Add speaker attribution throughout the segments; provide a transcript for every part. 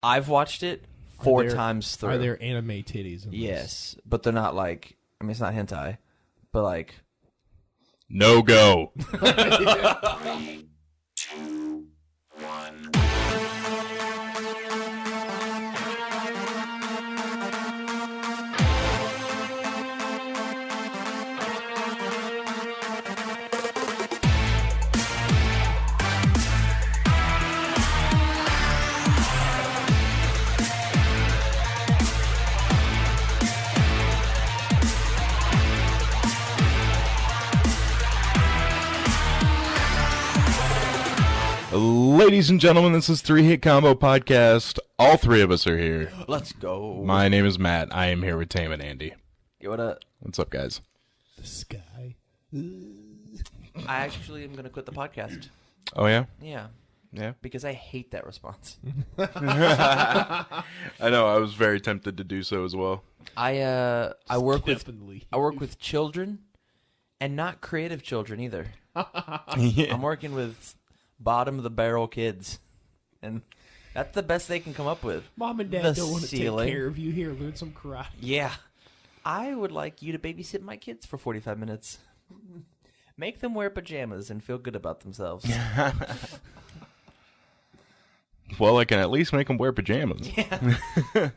Speaker 1: I've watched it four times through.
Speaker 2: Are there anime titties in this?
Speaker 1: Yes, but they're not like. I mean, it's not hentai, but like.
Speaker 3: No go.
Speaker 4: 3, 2, 1.
Speaker 3: Ladies and gentlemen, this is 3-Hit Combo Podcast. All three of us are here.
Speaker 1: Let's go.
Speaker 3: My name is Matt. I am here with Tam and Andy.
Speaker 1: Yo, what up?
Speaker 3: What's up, guys?
Speaker 2: The sky.
Speaker 1: I actually am going to quit the podcast.
Speaker 3: Oh, yeah?
Speaker 1: Yeah.
Speaker 3: Yeah?
Speaker 1: Because I hate that response.
Speaker 3: I know. I was very tempted to do so as well.
Speaker 1: I work
Speaker 2: Definitely.
Speaker 1: I work with children, and not creative children either.
Speaker 3: Yeah.
Speaker 1: I'm working with bottom of the barrel kids, and that's the best they can come up with.
Speaker 2: Mom and Dad
Speaker 1: The
Speaker 2: don't want to take
Speaker 1: ceiling.
Speaker 2: care of you. Here, learn some karate.
Speaker 1: Yeah, I would like you to babysit my kids for 45 minutes. Make them wear pajamas and feel good about themselves.
Speaker 3: Well, I can at least make them wear pajamas.
Speaker 1: Yeah.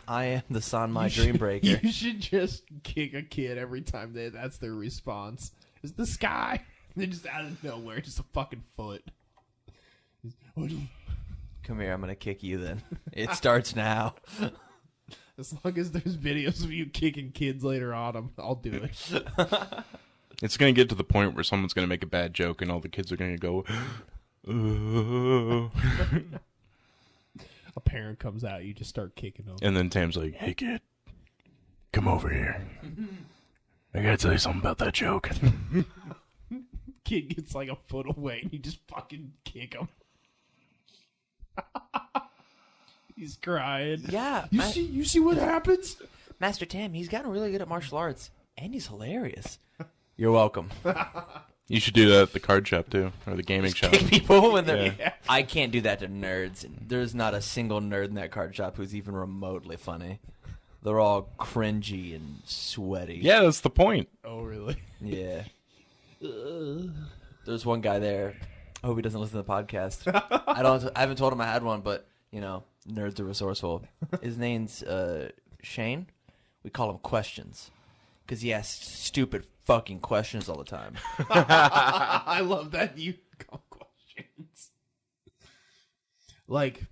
Speaker 1: I am the Sanmai Dream Breaker.
Speaker 2: You should just kick a kid every time that's their response. It's the sky. They just out of nowhere, just a fucking foot.
Speaker 1: Come here, I'm gonna kick you then. It starts now.
Speaker 2: As long as there's videos of you kicking kids later on, I'll do it.
Speaker 3: It's going to get to the point where someone's going to make a bad joke and all the kids are going to go,
Speaker 2: A parent comes out, you just start kicking them.
Speaker 3: and then Tam's like, hey, kid, come over here. I got to tell you something about that joke.
Speaker 2: Kid gets like a foot away and you just fucking kick him. He's crying.
Speaker 1: Yeah,
Speaker 2: You see what happens?
Speaker 1: Master Tam, he's gotten really good at martial arts, and he's hilarious. You're welcome.
Speaker 3: You should do that at the card shop, too, or the gaming shop.
Speaker 1: Kick people when they're.
Speaker 3: Yeah.
Speaker 1: I can't do that to nerds. There's not a single nerd in that card shop who's even remotely funny. They're all cringy and sweaty.
Speaker 3: Yeah, that's the point.
Speaker 2: Oh, really?
Speaker 1: Yeah. There's one guy there. I hope he doesn't listen to the podcast. I haven't told him I had one, but you know, nerds are resourceful. His name's Shane. We call him Questions because he asks stupid fucking questions all the time.
Speaker 2: I love that you call questions. Like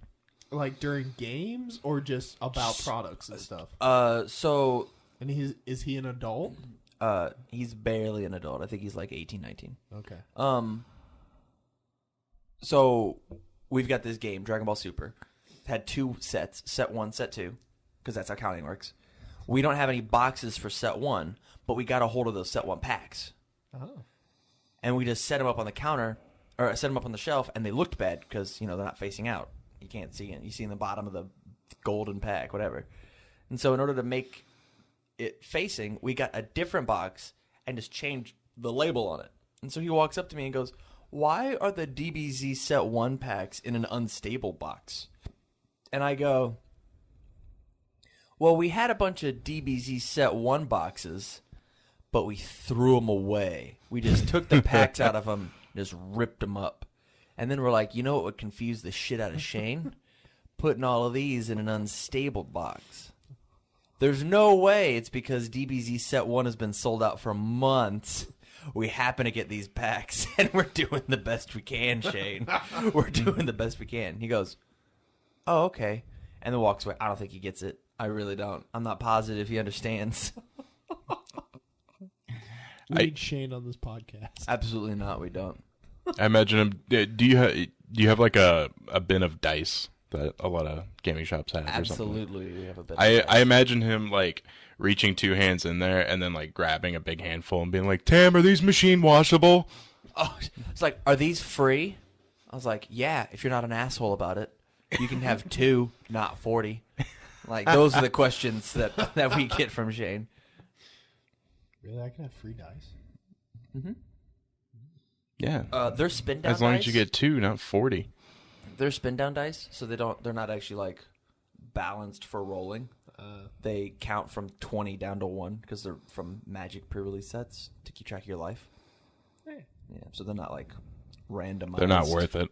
Speaker 2: during games or just about products and stuff?
Speaker 1: So
Speaker 2: And is he an adult?
Speaker 1: he's barely an adult. I think he's like 18, 19.
Speaker 2: Okay.
Speaker 1: So we've got this game, Dragon Ball Super. It had 2 sets, set 1, set 2, because that's how counting works. We don't have any boxes for set 1, but we got a hold of those set 1 packs.
Speaker 2: Oh.
Speaker 1: And we just set them up on the counter, or set them up on the shelf, and they looked bad because, you know, they're not facing out. You can't see it. You see in the bottom of the golden pack, whatever. And so in order to make it facing, we got a different box and just changed the label on it. And so he walks up to me and goes, "Why are the DBZ set 1 packs in an unstable box?" And I go, "Well, we had a bunch of DBZ set 1 boxes, but we threw them away. We just took the packs out of them, just ripped them up. And then we're like, you know what would confuse the shit out of Shane? Putting all of these in an unstable box. There's no way it's because DBZ set 1 has been sold out for months. We happen to get these packs, and we're doing the best we can, Shane. We're doing the best we can." He goes, "Oh, okay," and then walks away. I don't think he gets it. I really don't. I'm not positive he understands.
Speaker 2: We need Shane on this podcast.
Speaker 1: Absolutely not. We don't.
Speaker 3: I imagine him. Do you have like a bin of dice that a lot of gaming shops have?
Speaker 1: Absolutely, we have a bit.
Speaker 3: I imagine him like reaching 2 hands in there and then like grabbing a big handful and being like, "Tam, are these machine washable?"
Speaker 1: Oh, it's like, "Are these free?" I was like, "Yeah, if you're not an asshole about it, you can have 2, not 40." Like those are the questions that we get from Shane.
Speaker 2: Really? I can have free dice?
Speaker 3: Yeah.
Speaker 1: They're spin down
Speaker 3: As long
Speaker 1: dice.
Speaker 3: as you get 2, not 40.
Speaker 1: They're spin down dice, so they're not actually like balanced for rolling. They count from 20 down to 1 because they're from Magic pre-release sets to keep track of your life.
Speaker 2: Hey.
Speaker 1: Yeah, so they're not like randomized.
Speaker 3: They're not worth it.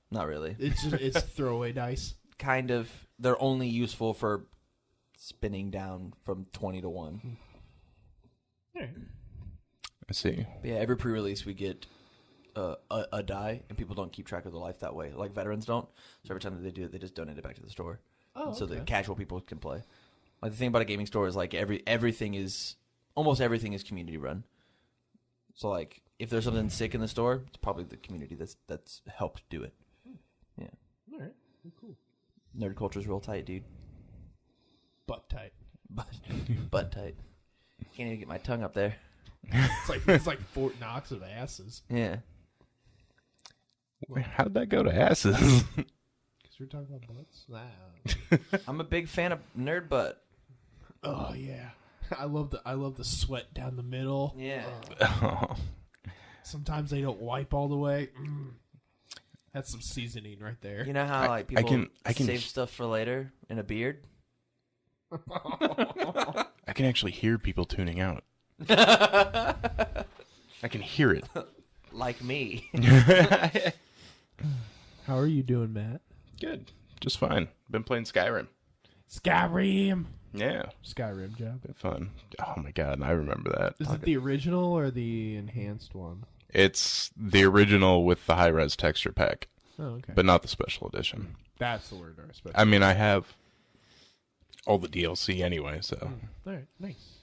Speaker 1: Not really.
Speaker 2: It's throwaway dice.
Speaker 1: Kind of. They're only useful for spinning down from 20 to 1.
Speaker 2: Right.
Speaker 3: I see.
Speaker 1: But yeah, every pre-release we get a die, and people don't keep track of their life that way. Like veterans don't. So every time that they do it, they just donate it back to the store.
Speaker 2: Oh,
Speaker 1: so
Speaker 2: okay.
Speaker 1: the casual people can play. Like the thing about a gaming store is like almost everything is community run. So like if there's something sick in the store, it's probably the community that's helped do it. Yeah.
Speaker 2: All right. Cool.
Speaker 1: Nerd culture's real tight, dude.
Speaker 2: Butt tight.
Speaker 1: Butt tight. Can't even get my tongue up there.
Speaker 2: It's like Fort Knox of asses.
Speaker 1: Yeah.
Speaker 3: Wait, how'd that go to asses?
Speaker 2: Because we're talking about butts. Nah.
Speaker 1: I'm a big fan of nerd butt.
Speaker 2: Oh yeah. I love the sweat down the middle.
Speaker 1: Yeah.
Speaker 2: Sometimes they don't wipe all the way. That's some seasoning right there.
Speaker 1: You know how like people
Speaker 3: I can
Speaker 1: save stuff for later in a beard?
Speaker 3: I can actually hear people tuning out. I can hear it.
Speaker 1: Like me.
Speaker 2: How are you doing, Matt?
Speaker 3: Good. Just fine. Been playing Skyrim.
Speaker 2: Skyrim.
Speaker 3: Yeah.
Speaker 2: Skyrim job.
Speaker 3: Been fun. Oh my god, I remember that.
Speaker 2: Is it the original or the enhanced one?
Speaker 3: It's the original with the high-res texture pack,
Speaker 2: Oh, okay.
Speaker 3: but not the special edition.
Speaker 2: That's the word I respect.
Speaker 3: I mean, I have all the DLC anyway, so
Speaker 2: All right, nice.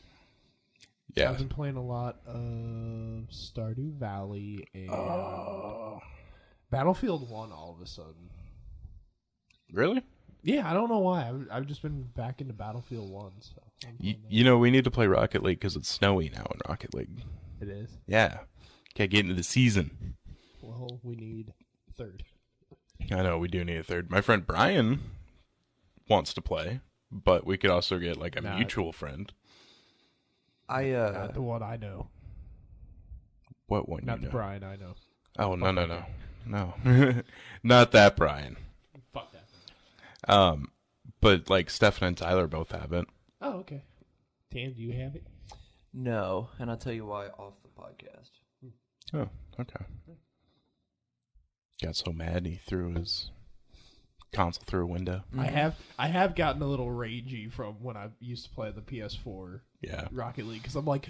Speaker 3: yeah.
Speaker 2: I've been playing a lot of Stardew Valley and Battlefield 1 all of a sudden.
Speaker 3: Really?
Speaker 2: Yeah, I don't know why. I've just been back into Battlefield 1. So
Speaker 3: You know, we need to play Rocket League because it's snowy now in Rocket League.
Speaker 2: it is.
Speaker 3: Yeah. Can't get into the season.
Speaker 2: Well, we need third.
Speaker 3: I know, we do need a third. My friend Brian wants to play, but we could also get like a mutual friend.
Speaker 2: Not the one I know.
Speaker 3: What one?
Speaker 2: Not
Speaker 3: you
Speaker 2: the
Speaker 3: know?
Speaker 2: Brian I know.
Speaker 3: Oh, no. Not that Brian.
Speaker 2: Fuck that.
Speaker 3: But like Stefan and Tyler both have it.
Speaker 2: Oh, okay. Tam, do you have it?
Speaker 1: No, and I'll tell you why off the podcast.
Speaker 3: Oh, okay. Got so mad he threw his console through a window.
Speaker 2: I have gotten a little ragey from when I used to play the PS4
Speaker 3: Yeah.
Speaker 2: Rocket League because I'm like,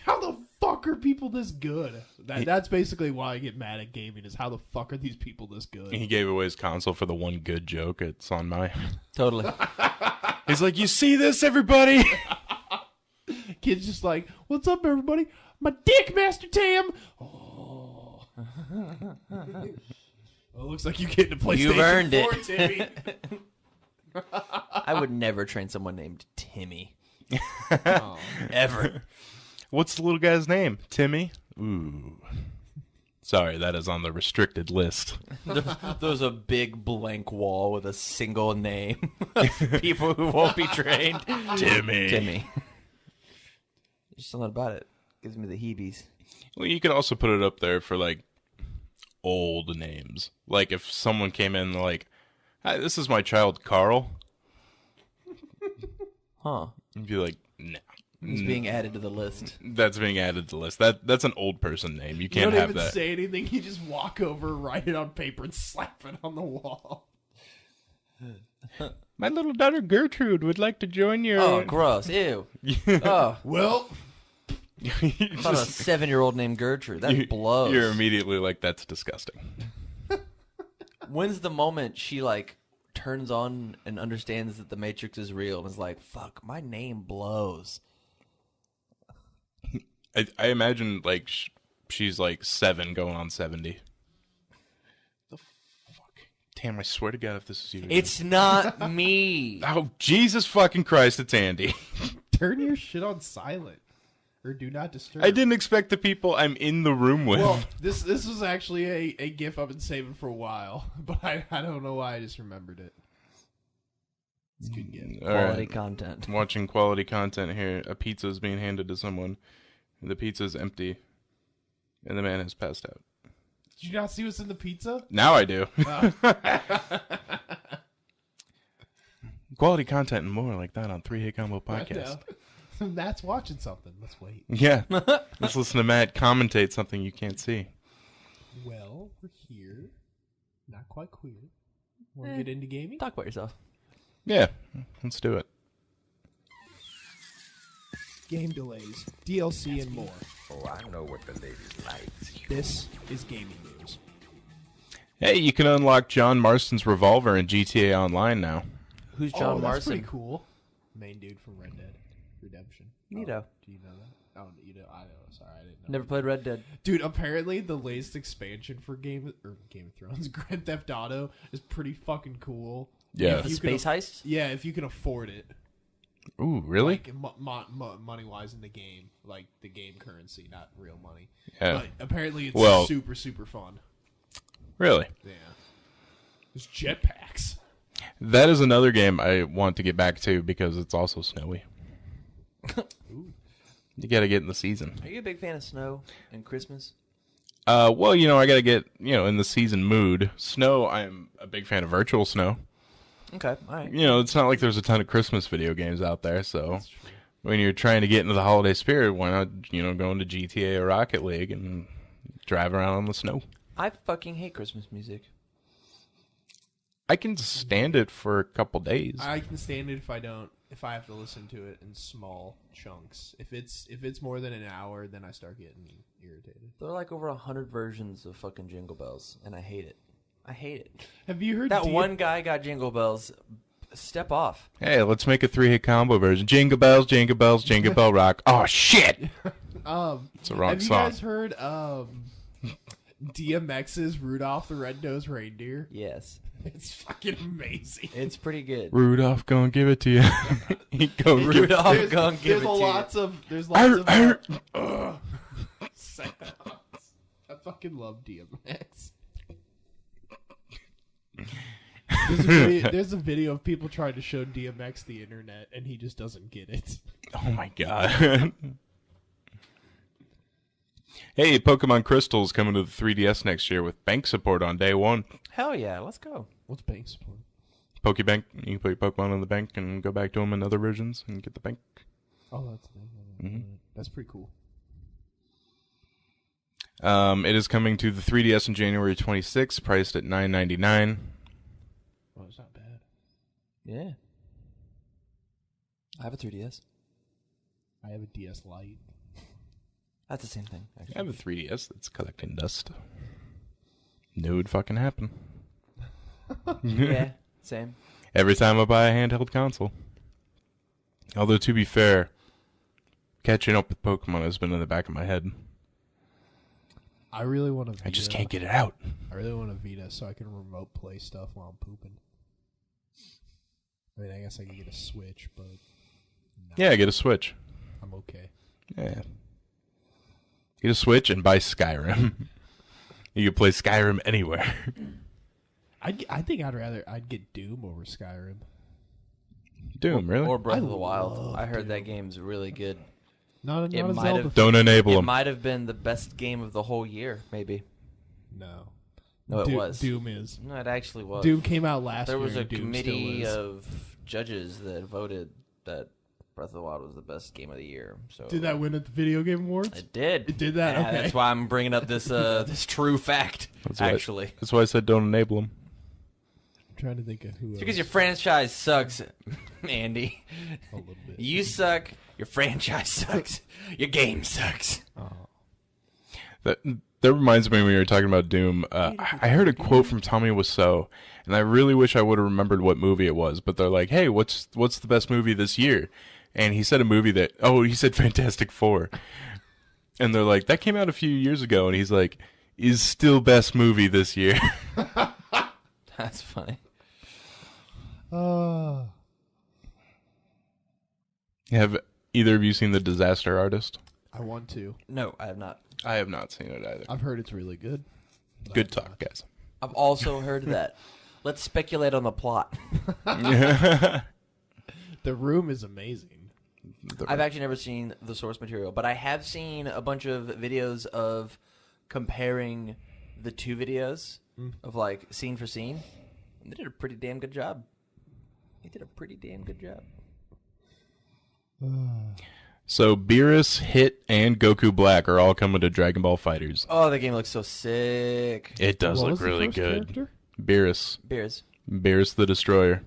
Speaker 2: how the fuck are people this good? That's basically why I get mad at gaming is how the fuck are these people this good?
Speaker 3: He gave away his console for the one good joke. It's on my.
Speaker 1: Totally.
Speaker 3: He's like, you see this, everybody?
Speaker 2: Kid's just like, what's up, everybody? My dick, Master Tam. Oh. Well, it looks like you get into PlayStation
Speaker 1: You've earned
Speaker 2: 4,
Speaker 1: it.
Speaker 2: Timmy.
Speaker 1: I would never train someone named Timmy.
Speaker 2: Oh.
Speaker 1: Ever.
Speaker 3: What's the little guy's name? Timmy? Ooh. Sorry, that is on the restricted list.
Speaker 1: There's a big blank wall with a single name of people who won't be trained.
Speaker 3: Timmy.
Speaker 1: Timmy. There's something about it. Gives me the heebies.
Speaker 3: Well, you could also put it up there for like old names. Like if someone came in like, hi, this is my child Carl.
Speaker 1: Huh.
Speaker 3: You'd be like, no.
Speaker 1: He's being added to the list.
Speaker 3: That's being added to the list. That's an old person name. You
Speaker 2: You
Speaker 3: can't
Speaker 2: don't
Speaker 3: have
Speaker 2: even
Speaker 3: that.
Speaker 2: say anything. You just walk over, write it on paper, and slap it on the wall.
Speaker 3: My little daughter Gertrude would like to join your.
Speaker 1: Oh, gross. Ew. Oh,
Speaker 2: Well,
Speaker 3: You
Speaker 1: I thought a
Speaker 3: just-
Speaker 1: 7-year-old named Gertrude. That
Speaker 3: you-
Speaker 1: blows.
Speaker 3: You're immediately like, that's disgusting.
Speaker 1: When's the moment she, like, turns on and understands that the Matrix is real and is like, fuck, my name blows.
Speaker 3: I imagine like she's like 7 going on 70. The fuck? Damn, I swear to God if this is you.
Speaker 1: It's not me.
Speaker 3: Oh, Jesus fucking Christ, it's Andy.
Speaker 2: turn your shit on silent. Or do not disturb.
Speaker 3: I didn't expect the people I'm in the room with.
Speaker 2: Well, this was actually a GIF I've been saving for a while, but I don't know why I just remembered it. It's a good GIF.
Speaker 3: All
Speaker 1: Quality
Speaker 3: right.
Speaker 1: content.
Speaker 3: I'm watching quality content here. A pizza is being handed to someone. The pizza is empty, and the man has passed out.
Speaker 2: Did you not see what's in the pizza?
Speaker 3: Now I do. Quality content and more like that on 3-Hit Combo Podcast.
Speaker 2: Matt's watching something. Let's wait.
Speaker 3: Yeah. Let's listen to Matt commentate something you can't see.
Speaker 2: Well, we're here. Not quite queer. Want to get into gaming?
Speaker 1: Talk about yourself.
Speaker 3: Yeah. Let's do it.
Speaker 2: Game delays, DLC, and more.
Speaker 4: Oh, I know what the ladies like.
Speaker 2: This is gaming news.
Speaker 3: Hey, you can unlock John Marston's revolver in GTA Online now.
Speaker 1: Who's John
Speaker 2: That's
Speaker 1: Marston?
Speaker 2: pretty cool. Main dude from Red Dead Redemption.
Speaker 1: Neato.
Speaker 2: Do you know that? Oh, you know. I know. Sorry, I didn't know.
Speaker 1: Never played Red Dead.
Speaker 2: Dude, apparently the latest expansion for Game of Thrones, Grand Theft Auto, is pretty fucking cool.
Speaker 3: Yeah.
Speaker 1: The
Speaker 2: You can
Speaker 1: space heist?
Speaker 2: Yeah, if you can afford it.
Speaker 3: Ooh, really?
Speaker 2: Like, money-wise in the game. Like, the game currency, not real money.
Speaker 3: Yeah.
Speaker 2: But apparently it's super, super fun.
Speaker 3: Really?
Speaker 2: Yeah. There's jetpacks.
Speaker 3: That is another game I want to get back to because it's also snowy. You got to get in the season.
Speaker 1: Are you a big fan of snow and Christmas?
Speaker 3: Well, you know, I got to get, in the season mood. Snow, I'm a big fan of virtual snow.
Speaker 1: Okay, all right.
Speaker 3: You know, it's not like there's a ton of Christmas video games out there, so when you're trying to get into the holiday spirit, why not, go into GTA or Rocket League and drive around on the snow?
Speaker 1: I fucking hate Christmas music.
Speaker 3: I can stand it for a couple days.
Speaker 2: I can stand it if I have to listen to it in small chunks. If it's more than an hour, then I start getting irritated.
Speaker 1: There are like over 100 versions of fucking Jingle Bells, and I hate it. I hate it.
Speaker 2: Have you heard
Speaker 1: That one guy got Jingle Bells. Step off.
Speaker 3: Hey, let's make a 3-hit combo version. Jingle bells, jingle bells, jingle bell rock. Oh, shit! It's a wrong
Speaker 2: have
Speaker 3: song.
Speaker 2: you guys heard DMX's Rudolph the Red-Nosed Reindeer?
Speaker 1: Yes.
Speaker 2: It's fucking amazing.
Speaker 1: It's pretty good.
Speaker 3: Rudolph, gonna give it to you.
Speaker 1: Rudolph gonna give it to you.
Speaker 2: There's lots of sounds. I fucking love DMX. There's a video of people trying to show DMX the internet, and he just doesn't get it.
Speaker 3: Oh my god. Hey, Pokemon Crystal's coming to the 3DS next year with bank support on day one.
Speaker 1: Hell yeah, let's go.
Speaker 2: What's bank support?
Speaker 3: Pokebank, you can put your Pokemon in the bank and go back to them in other versions and get the bank.
Speaker 2: Oh, that's pretty cool.
Speaker 3: It is coming to the 3DS on January 26th, priced at $9.99.
Speaker 2: Well, it's not bad.
Speaker 1: Yeah. I have a 3DS.
Speaker 2: I have a DS Lite.
Speaker 1: That's the same thing, actually.
Speaker 3: I have a 3DS that's collecting dust. Knew it'd fucking happen.
Speaker 1: Yeah, same.
Speaker 3: Every time I buy a handheld console. Although, to be fair, catching up with Pokemon has been in the back of my head.
Speaker 2: I really want a Vita.
Speaker 3: I just can't get it out.
Speaker 2: I really want a Vita so I can remote play stuff while I'm pooping. I mean, I guess I could get a Switch, but no,
Speaker 3: Yeah, get a Switch.
Speaker 2: I'm okay.
Speaker 3: Yeah. Get a Switch and buy Skyrim. You can play Skyrim anywhere.
Speaker 2: I think I'd get Doom over Skyrim.
Speaker 3: Doom, really?
Speaker 1: Or Breath
Speaker 2: I
Speaker 1: of the Wild.
Speaker 2: love
Speaker 1: I heard that
Speaker 2: Doom.
Speaker 1: game's really good.
Speaker 2: Not
Speaker 1: It
Speaker 2: a
Speaker 1: might
Speaker 2: Zelda.
Speaker 1: have-
Speaker 3: Don't enable
Speaker 1: It
Speaker 3: them.
Speaker 1: might have been the best game of the whole year, maybe.
Speaker 2: No.
Speaker 1: No, it was.
Speaker 2: Doom is.
Speaker 1: No, it actually was.
Speaker 2: Doom came out last
Speaker 1: There
Speaker 2: year.
Speaker 1: was a
Speaker 2: and Doom
Speaker 1: committee
Speaker 2: still is.
Speaker 1: of judges that voted that Breath of the Wild was the best game of the year. So
Speaker 2: Did that win at the Video Game Awards?
Speaker 1: It did.
Speaker 2: It did that?
Speaker 1: Yeah,
Speaker 2: Okay.
Speaker 1: That's why I'm bringing up this this true fact. Actually,
Speaker 3: That's why I said don't enable them.
Speaker 2: I'm trying to think of who else.
Speaker 1: because your franchise sucks, Andy.
Speaker 2: A little bit.
Speaker 1: You suck. Your franchise sucks. Your game sucks.
Speaker 3: That reminds me when we were talking about Doom. I heard a quote from Tommy Wiseau, and I really wish I would have remembered what movie it was. But they're like, "Hey, what's the best movie this year?" And he said a movie that he said Fantastic Four, and they're like, "That came out a few years ago," and he's like, "Is still best movie this year."
Speaker 1: That's funny.
Speaker 3: Have either of you seen The Disaster Artist?
Speaker 2: I want to.
Speaker 1: No, I have not.
Speaker 3: I have not seen it either.
Speaker 2: I've heard it's really good.
Speaker 3: Good talk, guys.
Speaker 1: I've also heard that. Let's speculate on the plot.
Speaker 2: The Room is amazing.
Speaker 1: I've actually never seen the source material, but I have seen a bunch of videos of comparing the 2 videos of like scene for scene. And they did a pretty damn good job.
Speaker 3: So Beerus, Hit, and Goku Black are all coming to Dragon Ball FighterZ.
Speaker 1: Oh, the game looks so sick.
Speaker 3: It does
Speaker 2: What
Speaker 3: look
Speaker 2: was the
Speaker 3: really
Speaker 2: first
Speaker 3: good.
Speaker 2: character?
Speaker 3: Beerus.
Speaker 1: Beers.
Speaker 3: The Destroyer.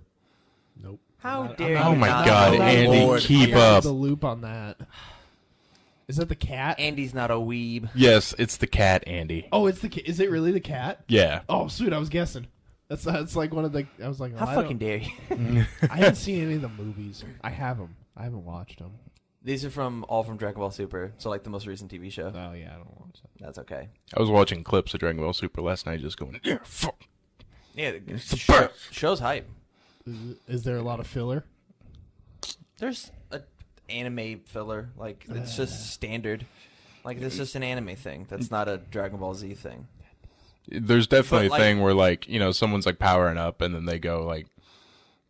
Speaker 2: Nope.
Speaker 1: How
Speaker 2: I'm not-
Speaker 1: dare
Speaker 2: I'm
Speaker 1: you?
Speaker 3: Oh my
Speaker 1: not
Speaker 3: God,
Speaker 1: know
Speaker 3: Andy,
Speaker 1: Lord
Speaker 3: keep
Speaker 1: here.
Speaker 3: up.
Speaker 2: The loop on that. Is that the cat?
Speaker 1: Andy's not a weeb.
Speaker 3: Yes, it's the cat, Andy.
Speaker 2: Oh, it's the cat. Is it really the cat?
Speaker 3: Yeah.
Speaker 2: Oh, sweet. I was guessing. That's like one of the. I was like, oh,
Speaker 1: How fucking dare you?
Speaker 2: I haven't seen any of the movies. I have them. I haven't watched them.
Speaker 1: These are all from Dragon Ball Super, so like the most recent TV show.
Speaker 2: Oh yeah, I don't watch that.
Speaker 1: That's okay.
Speaker 3: I was watching clips of Dragon Ball Super last night just going, yeah, fuck.
Speaker 1: Yeah, the
Speaker 3: the best.
Speaker 1: show's hype.
Speaker 2: Is there a lot of filler?
Speaker 1: There's a anime filler, like it's just standard. Like it's just an anime thing. That's not a Dragon Ball Z thing.
Speaker 3: There's definitely
Speaker 1: But, like-
Speaker 3: a thing where, like, you know, someone's, like, powering up, and then they go, like,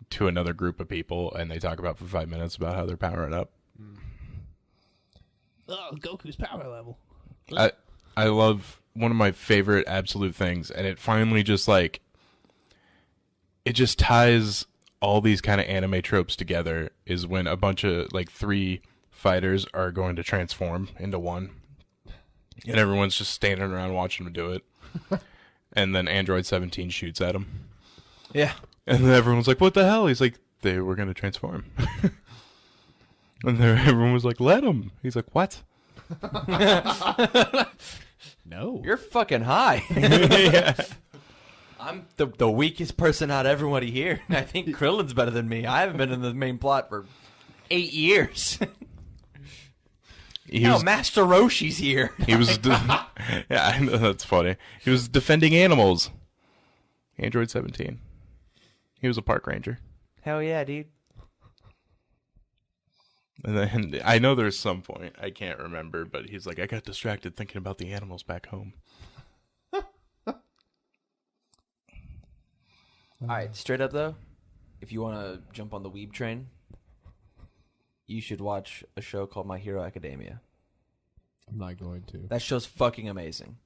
Speaker 3: to another group of people, and they talk about for 5 minutes about how they're powering up.
Speaker 2: Oh, Goku's power level.
Speaker 3: I love one of my favorite absolute things, and it finally just, like, it just ties all these kind of anime tropes together, is when a bunch of, like, 3 fighters are going to transform into one, and everyone's just standing around watching them do it. And then Android 17 shoots at him.
Speaker 1: Yeah.
Speaker 3: And then everyone's like, what the hell? He's like, they were going to transform. And then everyone was like, let him. He's like, what?
Speaker 2: No.
Speaker 1: You're fucking high.
Speaker 3: Yeah.
Speaker 1: I'm the weakest person out of everybody here. I think Krillin's better than me. I haven't been in the main plot for 8 years.
Speaker 3: He
Speaker 1: Hell,
Speaker 3: was,
Speaker 1: Master Roshi's here.
Speaker 3: he was, yeah, I know, that's funny. He was defending animals. Android 17. He was a park ranger.
Speaker 1: Hell yeah, dude.
Speaker 3: And then I know there's some point, I can't remember, but he's like, I got distracted thinking about the animals back home.
Speaker 1: All right, straight up though, if you want to jump on the weeb train, you should watch a show called My Hero Academia.
Speaker 2: I'm not going to.
Speaker 1: That show's fucking amazing.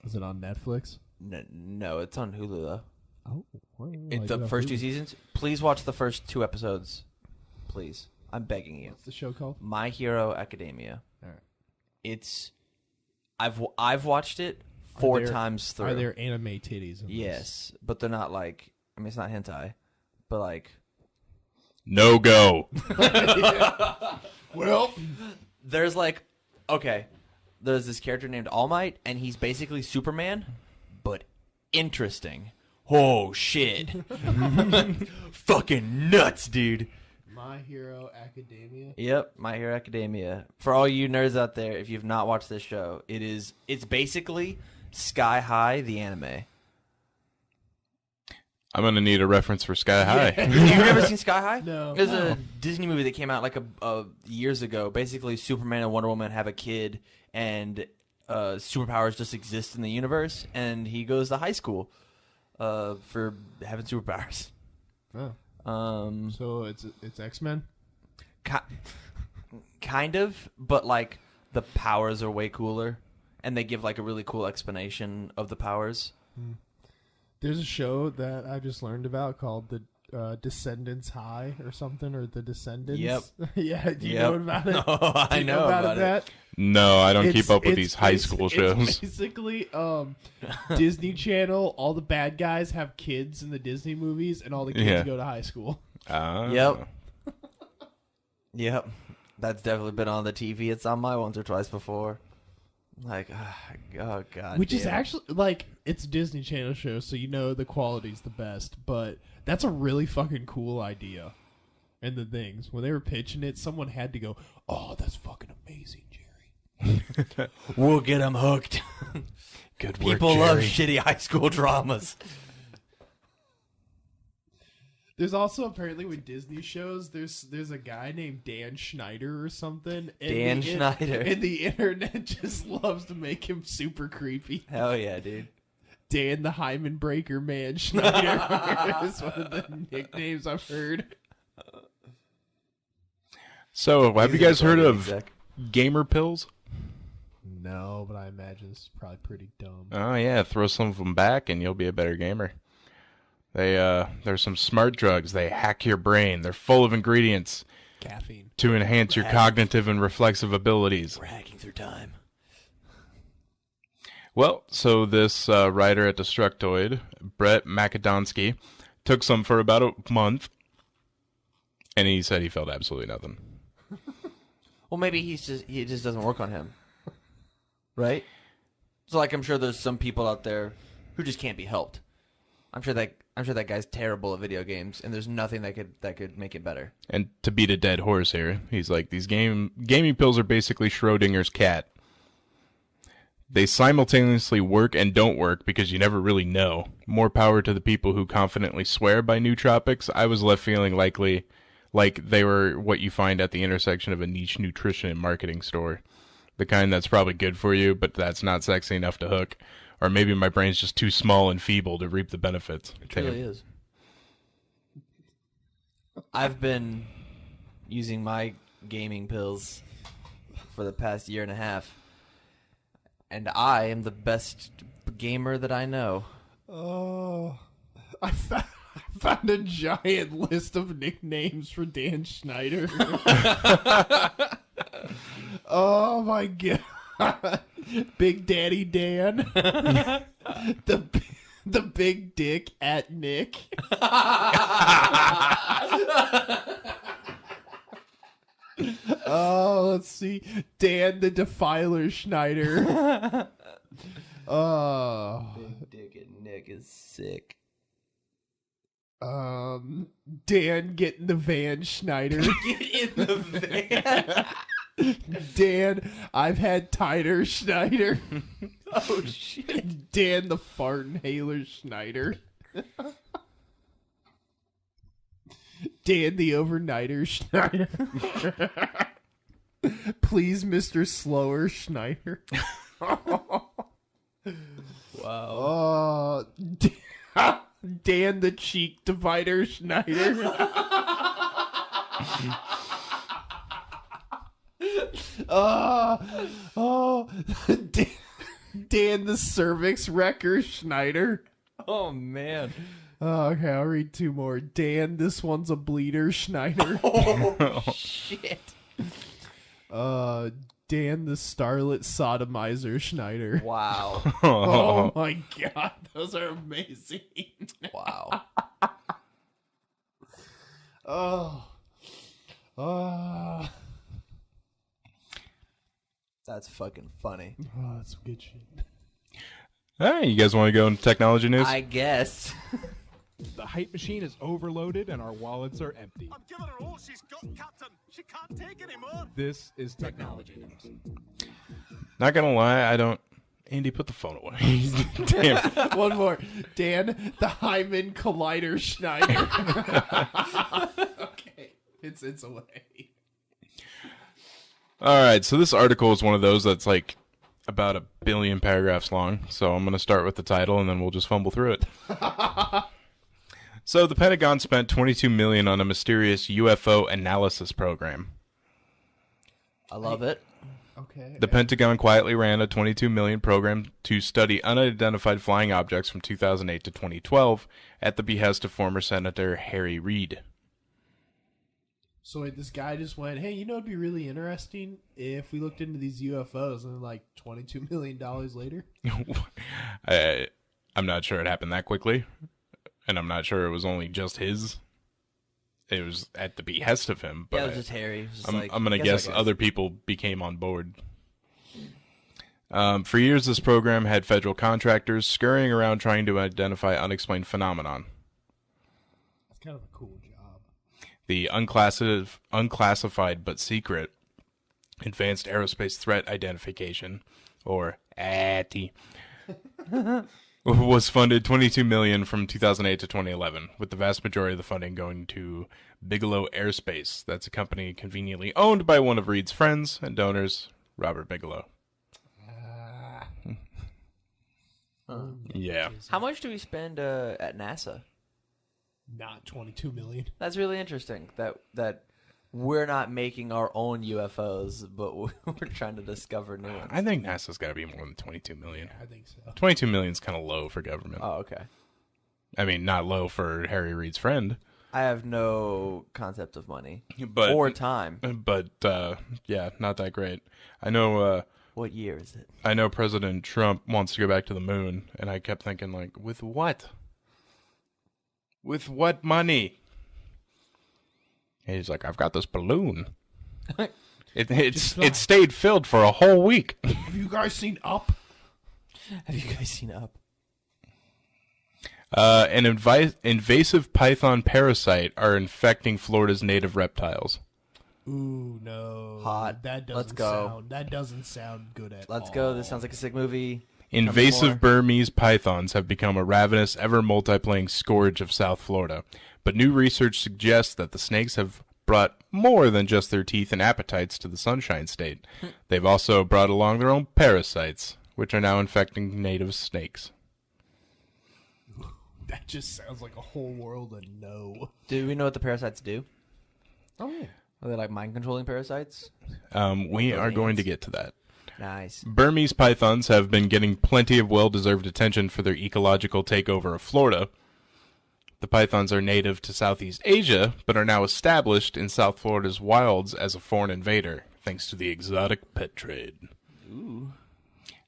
Speaker 2: Is it on Netflix?
Speaker 1: No, it's on Hulu though.
Speaker 2: Oh,
Speaker 1: The first 2 seasons. Please watch the first 2 episodes. Please, I'm begging you.
Speaker 2: What's the show called?
Speaker 1: My Hero Academia.
Speaker 2: All right.
Speaker 1: It's, I've watched it 4 times through.
Speaker 2: Are there anime titties in this?
Speaker 1: Yes, but they're not like. I mean, it's not hentai, but like.
Speaker 3: No go.
Speaker 2: Well,
Speaker 1: There's like, okay, there's this character named All Might, and he's basically Superman, but interesting. Oh shit! Fucking nuts, dude.
Speaker 2: My Hero Academia.
Speaker 1: Yep, My Hero Academia. For all you nerds out there, if you've not watched this show, it's basically Sky High, the anime.
Speaker 3: I'm going to need a reference for Sky High.
Speaker 1: You've never seen Sky High?
Speaker 2: No.
Speaker 1: There's a Disney movie that came out like years ago. Basically, Superman and Wonder Woman have a kid, and superpowers just exist in the universe, and he goes to high school for having superpowers.
Speaker 2: Oh. So it's X-Men?
Speaker 1: Kind of, but like the powers are way cooler, and they give like a really cool explanation of the powers.
Speaker 2: There's a show that I just learned about called the Descendants High or something, or the Descendants.
Speaker 1: Yep.
Speaker 2: Yeah, do you know about it?
Speaker 1: No,
Speaker 2: Do
Speaker 1: I
Speaker 2: you
Speaker 1: know about it.
Speaker 2: Matt?
Speaker 3: No, I don't keep up with
Speaker 2: It's-
Speaker 3: these high
Speaker 2: it's-
Speaker 3: school
Speaker 2: it's
Speaker 3: shows.
Speaker 2: basically, Disney Channel, all the bad guys have kids in the Disney movies, and all the kids
Speaker 3: Yeah.
Speaker 2: go to high school.
Speaker 1: Yep. Yep. That's definitely been on the TV. It's on my once or twice before. Like, oh god.
Speaker 2: Which is
Speaker 1: damn.
Speaker 2: actually, like, it's a Disney Channel show, so you know the quality's the best, but that's a really fucking cool idea. And the things, when they were pitching it, someone had to go, oh, that's fucking amazing, Jerry.
Speaker 1: We'll get them hooked.
Speaker 3: Good work,
Speaker 1: People love
Speaker 3: Jerry.
Speaker 1: shitty high school dramas.
Speaker 2: There's also apparently with Disney shows, there's a guy named Dan Schneider or something. And
Speaker 1: Dan Schneider.
Speaker 2: And the internet just loves to make him super creepy.
Speaker 1: Hell yeah, dude.
Speaker 2: Dan the Hymen Breaker Man Schneider is one of the nicknames I've heard.
Speaker 3: So, have you guys heard of
Speaker 1: Exec.
Speaker 3: gamer pills?
Speaker 2: No, but I imagine it's probably pretty dumb.
Speaker 3: Oh yeah, throw some of them back and you'll be a better gamer. There's some smart drugs. They hack your brain. They're full of ingredients
Speaker 2: Caffeine.
Speaker 3: to enhance your cognitive and reflexive abilities.
Speaker 1: We're hacking through time.
Speaker 3: Well, so this writer at Destructoid, Brett Macadonsky, took some for about a month, and he said he felt absolutely nothing.
Speaker 1: Well, maybe he just doesn't work on him, right? So, like, I'm sure there's some people out there who just can't be helped. I'm sure that guy's terrible at video games, and there's nothing that could make it better.
Speaker 3: And to beat a dead horse here, he's like, these gaming pills are basically Schrodinger's cat. They simultaneously work and don't work because you never really know. More power to the people who confidently swear by nootropics. I was left feeling like they were what you find at the intersection of a niche nutrition and marketing store. The kind that's probably good for you, but that's not sexy enough to hook. Or maybe my brain's just too small and feeble to reap the benefits.
Speaker 1: It really is. I've been using my gaming pills for the past year and a half. And I am the best gamer that I know.
Speaker 2: Oh, I found a giant list of nicknames for Dan Schneider. Oh my god. Big Daddy Dan. the big dick at Nick. Oh, let's see. Dan the Defiler Schneider. Oh.
Speaker 1: Big Dick and Nick is sick.
Speaker 2: Dan getting the van Schneider.
Speaker 1: Get in the van.
Speaker 2: Dan, I've had tighter Schneider.
Speaker 1: Oh shit.
Speaker 2: Dan the fart inhaler Schneider. Dan the overnighter Schneider. Please, Mr. Slower Schneider.
Speaker 1: Wow.
Speaker 2: Dan the cheek divider Schneider. Dan the cervix wrecker Schneider.
Speaker 1: Oh man.
Speaker 2: Oh, okay, I'll read two more. Dan, this one's a bleeder Schneider.
Speaker 1: Oh shit.
Speaker 2: Dan the starlet sodomizer Schneider.
Speaker 1: Wow.
Speaker 2: Oh my god, those are amazing.
Speaker 1: Wow.
Speaker 2: Oh.
Speaker 1: That's fucking funny.
Speaker 2: Oh, that's some good shit.
Speaker 3: All right, you guys want to go into technology news?
Speaker 1: I guess.
Speaker 5: The hype machine is overloaded and our wallets are empty.
Speaker 6: I'm giving her all she's got, Captain. She can't take any more.
Speaker 5: This is technology news.
Speaker 3: Not gonna lie, I don't. Andy, put the phone away. Damn.
Speaker 2: One more. Dan, the Hyman Collider Schneider. Okay, it's away.
Speaker 3: All right, so this article is one of those that's like about 1 billion paragraphs long. So I'm going to start with the title, and then we'll just fumble through it. So the Pentagon spent $22 million on a mysterious UFO analysis program.
Speaker 1: I love it.
Speaker 2: Okay.
Speaker 3: The Pentagon quietly ran a $22 million program to study unidentified flying objects from 2008 to 2012 at the behest of former Senator Harry Reid.
Speaker 2: So wait, this guy just went, hey, you know it'd be really interesting if we looked into these UFOs, and then like $22 million later?
Speaker 3: I'm not sure it happened that quickly, and I'm not sure it was only just his. It was at the behest of him. But
Speaker 1: Yeah, it was just Harry. It was just
Speaker 3: I'm going to guess
Speaker 1: I
Speaker 3: other people became on board. For years, this program had federal contractors scurrying around trying to identify unexplained phenomenon.
Speaker 2: That's kind of a cool job.
Speaker 3: The unclassified but secret Advanced Aerospace Threat Identification, or ATI, was funded $22 million from 2008 to 2011, with the vast majority of the funding going to Bigelow Aerospace. That's a company conveniently owned by one of Reed's friends and donors, Robert Bigelow. Yeah.
Speaker 1: How much do we spend at NASA?
Speaker 2: Not $22 million.
Speaker 1: That's really interesting. That we're not making our own UFOs, but we're trying to discover new ones.
Speaker 3: I think NASA's got to be more than 22 million.
Speaker 2: I think so.
Speaker 3: 22 million is kind of low for government.
Speaker 1: Oh, okay.
Speaker 3: I mean, not low for Harry Reid's friend.
Speaker 1: I have no concept of money
Speaker 3: But
Speaker 1: or time.
Speaker 3: But yeah, not that great. I know.
Speaker 1: What year is it?
Speaker 3: I know President Trump wants to go back to the moon, and I kept thinking, like, with what? With what money? And he's like, I've got this balloon. It stayed filled for a whole week.
Speaker 2: Have you guys seen Up?
Speaker 1: Have you guys seen Up?
Speaker 3: An invasive python parasite are infecting Florida's native reptiles.
Speaker 2: Ooh, no.
Speaker 1: Hot.
Speaker 2: That doesn't
Speaker 1: Let's go.
Speaker 2: That doesn't sound good at all.
Speaker 1: Let's go. This sounds like a sick movie.
Speaker 3: Invasive Burmese pythons have become a ravenous, ever-multiplying scourge of South Florida. But new research suggests that the snakes have brought more than just their teeth and appetites to the Sunshine State. They've also brought along their own parasites, which are now infecting native snakes.
Speaker 2: That just sounds like a whole world of no.
Speaker 1: Do we know what the parasites do?
Speaker 2: Oh, yeah.
Speaker 1: Are they like mind-controlling parasites?
Speaker 3: We are going to get to that.
Speaker 1: Nice.
Speaker 3: Burmese pythons have been getting plenty of well-deserved attention for their ecological takeover of Florida. The pythons are native to Southeast Asia, but are now established in South Florida's wilds as a foreign invader, thanks to the exotic pet trade.
Speaker 1: Ooh.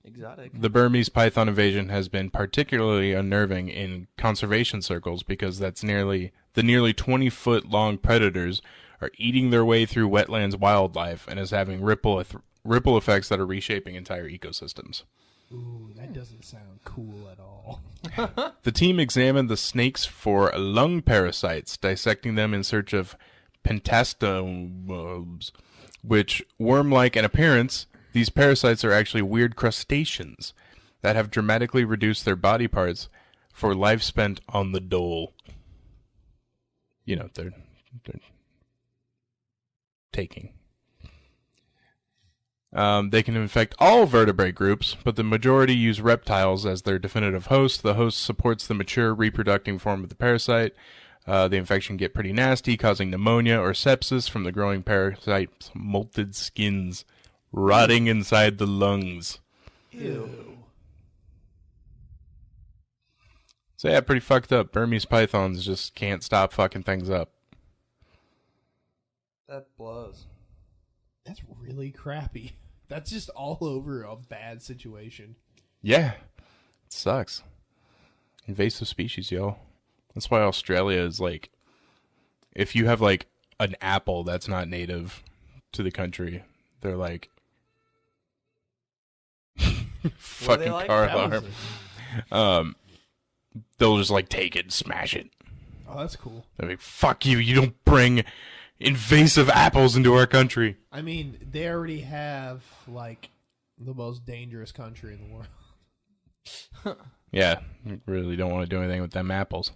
Speaker 1: Exotic.
Speaker 3: The Burmese python invasion has been particularly unnerving in conservation circles because the nearly 20-foot long predators are eating their way through wetlands wildlife and is having ripple effects that are reshaping entire ecosystems.
Speaker 2: Ooh, that doesn't sound cool at all.
Speaker 3: The team examined the snakes for lung parasites, dissecting them in search of pentastomobes, which, worm-like in appearance, these parasites are actually weird crustaceans that have dramatically reduced their body parts for life spent on the dole. You know, they're taking. They can infect all vertebrate groups, but the majority use reptiles as their definitive host. The host supports the mature reproducing form of the parasite. The infection can get pretty nasty, causing pneumonia or sepsis from the growing parasite's molted skins rotting inside the lungs.
Speaker 1: Ew.
Speaker 3: So yeah, pretty fucked up. Burmese pythons just can't stop fucking things up.
Speaker 1: That blows.
Speaker 2: That's really crappy. That's just all over a bad situation.
Speaker 3: Yeah, it sucks. Invasive species, yo. That's why Australia is like, if you have like an apple that's not native to the country, they're like, fucking
Speaker 1: like?
Speaker 3: car
Speaker 2: That was
Speaker 3: alarm. They'll just like take it and smash it.
Speaker 2: Oh, that's cool.
Speaker 3: They're like, fuck you, you don't bring invasive apples into our country.
Speaker 2: I mean, they already have, like, the most dangerous country in the world.
Speaker 3: Yeah, you really don't want to do anything with them apples.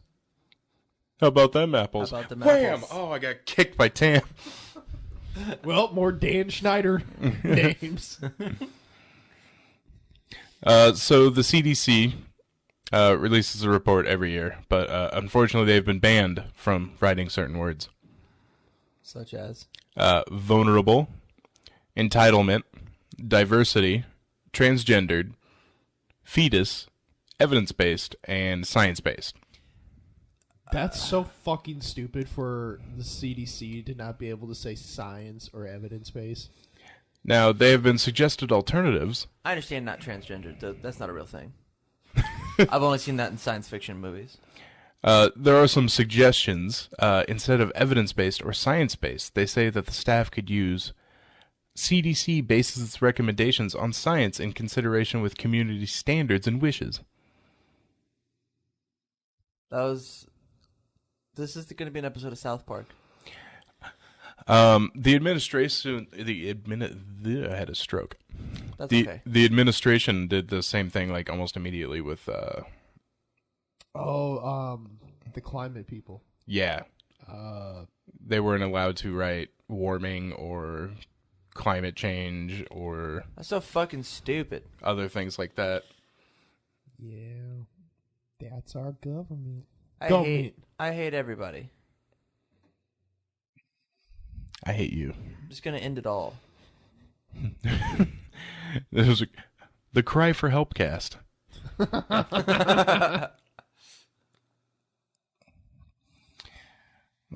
Speaker 3: How about them apples?
Speaker 1: How about them
Speaker 3: Wham!
Speaker 1: apples?
Speaker 3: Oh, I got kicked by Tam.
Speaker 2: Well, more Dan Schneider names.
Speaker 3: So the CDC releases a report every year, but unfortunately they've been banned from writing certain words.
Speaker 1: Such as?
Speaker 3: Vulnerable, entitlement, diversity, transgendered, fetus, evidence-based, and science-based.
Speaker 2: That's so fucking stupid for the CDC to not be able to say science or evidence-based.
Speaker 3: Now, they have been suggested alternatives.
Speaker 1: I understand not transgender. That's not a real thing. I've only seen that in science fiction movies.
Speaker 3: There are some suggestions. Instead of evidence-based or science-based, they say that the staff could use CDC bases its recommendations on science in consideration with community standards and wishes.
Speaker 1: This is going to be an episode of South Park.
Speaker 3: The administration, I had a stroke.
Speaker 1: That's okay.
Speaker 3: The administration did the same thing, like almost immediately with,
Speaker 2: the climate people.
Speaker 3: yeah. They weren't allowed to write warming or climate change or
Speaker 1: That's so fucking stupid.
Speaker 3: other things like that.
Speaker 2: Yeah, that's our government.
Speaker 1: I hate everybody.
Speaker 3: I hate you.
Speaker 1: I'm just gonna end it all.
Speaker 3: This was the cry for help cast.